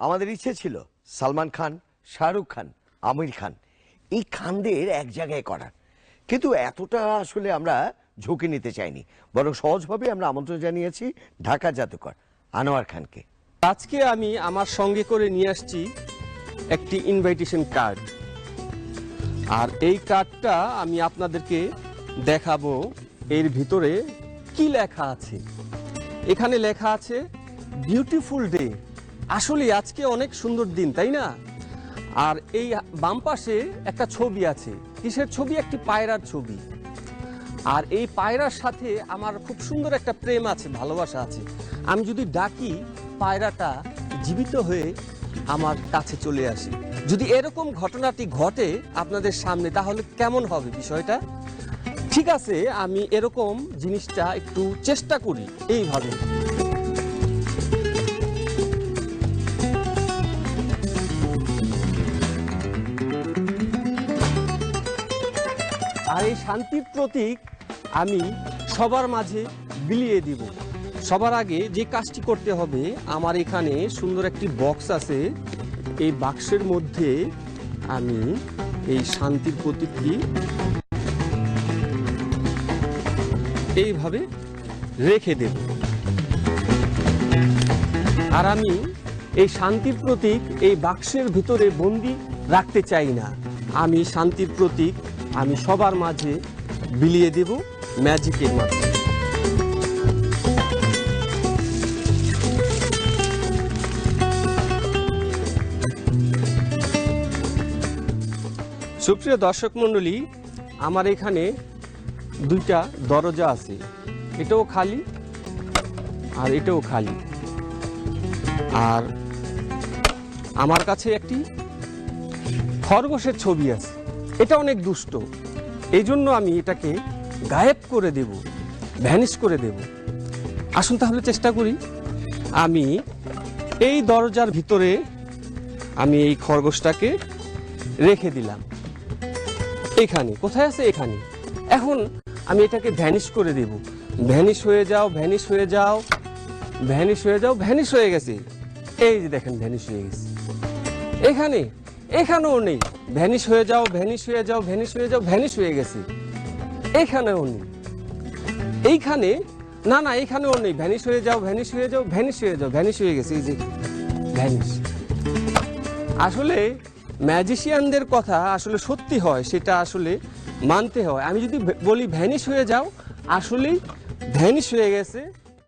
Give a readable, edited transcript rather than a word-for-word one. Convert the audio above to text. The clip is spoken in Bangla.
আমাদের ইচ্ছে ছিল সালমান খান, শাহরুখ খান, আমির খান এই খানদের এক জায়গায় করার, কিন্তু এতটা আসলে আমরা ঝুঁকি নিতে চাইনি, বরং সহজভাবে আমরা আমন্ত্রণ জানিয়েছি ঢাকা জাদুকর আনোয়ার খানকে। আজকে আমি আমার সঙ্গে করে নিয়ে আসছি একটি ইনভাইটেশন কার্ড, আর এই কার্ডটা আমি আপনাদেরকে দেখাবো এর ভিতরে কি লেখা আছে। এখানে লেখা আছে বিউটিফুল ডে। আসলে আজকে অনেক সুন্দর দিন, তাই না? আর এই বাম পাশে একটা ছবি আছে। কিসের ছবি? একটি পায়রার ছবি। আর এই পায়রার সাথে আমার খুব সুন্দর একটা প্রেম আছে, ভালোবাসা আছে। আমি যদি ডাকি, পায়রাটা জীবিত হয়ে আমার কাছে চলে আসে। যদি এরকম ঘটনাটি ঘটে আপনাদের সামনে, তাহলে কেমন হবে বিষয়টা? ঠিক আছে, আমি এরকম জিনিসটা একটু চেষ্টা করি এইভাবে। আর এই শান্তির প্রতীক আমি সবার মাঝে বিলিয়ে দিব। সবার আগে যে কাজটি করতে হবে, আমার এখানে সুন্দর একটি বক্স আছে। এই বাক্সের মধ্যে আমি এই শান্তির প্রতীকটি এইভাবে রেখে দেব। আর আমি এই শান্তির প্রতীক এই বাক্সের ভিতরে বন্দি রাখতে চাই না। আমি শান্তির প্রতীক আমি সবার মাঝে বিলিয়ে দেব ম্যাজিকের মাধ্যমে। সুপ্রিয় দর্শক মণ্ডলী, আমার এখানে দুইটা দরজা আছে, এটাও খালি আর এটাও খালি। আর আমার কাছে একটি খরগোশের ছবি আছে, এটা অনেক দুষ্ট, এই জন্য আমি এটাকে গায়েব করে দেব, ভ্যানিশ করে দেব। আসুন তাহলে চেষ্টা করি। আমি এই দরজার ভিতরে আমি এই খরগোশটাকে রেখে দিলাম। এখানে কোথায় আছে? এখানে। এখন আমি এটাকে ভ্যানিশ করে দেব। ভ্যানিশ হয়ে যাও, ভ্যানিশ হয়ে যাও, ভ্যানিশ হয়ে যাও। ভ্যানিশ হয়ে গেছে, এই যে দেখেন ভ্যানিশ হয়ে গেছে। এখানে, এখানেও নেই। ভ্যানিশ হয়ে যাও, ভ্যানিশ হয়ে যাও, ভ্যানিশ হয়ে যাও, ভ্যানিশ হয়ে গেছে। এখানেও নেই। এইখানে, না না এখানেও নেই। ভ্যানিশ হয়ে যাও, ভ্যানিশ হয়ে যাও, ভ্যানিশ হয়ে যাও, ভ্যানিশ হয়ে গেছে। এই যে ভ্যানিশ। আসলে ম্যাজিশিয়ানদের কথা আসলে সত্যি হয়, সেটা আসলে মানতে হয়। আমি যদি বলি ভ্যানিশ হয়ে যাও, আসলেই ভ্যানিশ হয়ে গেছে।